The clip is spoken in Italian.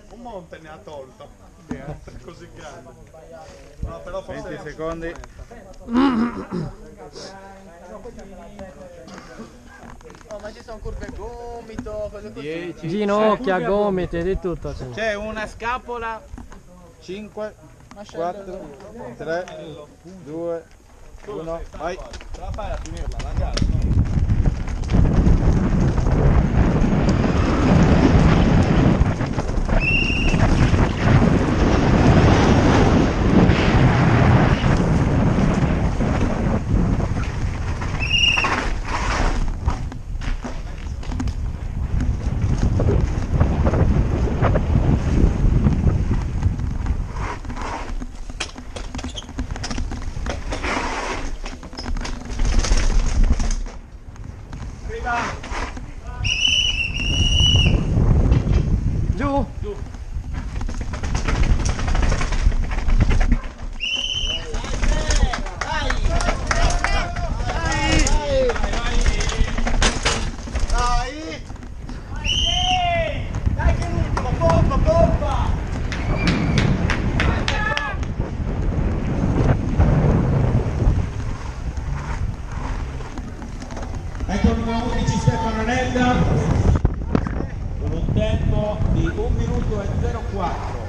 Un monte ne ha tolto. Così grande. No, però 20 secondi. Oh, ma ci sono curve gomito, cose così. 10. Ginocchia, gomiti, di tutto. C'è una scapola. 5, 4, 3, 2, 1, vai. Ce la fai a finirla, la gara? Giù! Giù! Dai che l'ultimo, bomba, bomba! Ecco il numero 11 Stefano Nella con un tempo di 1 minuto e 04.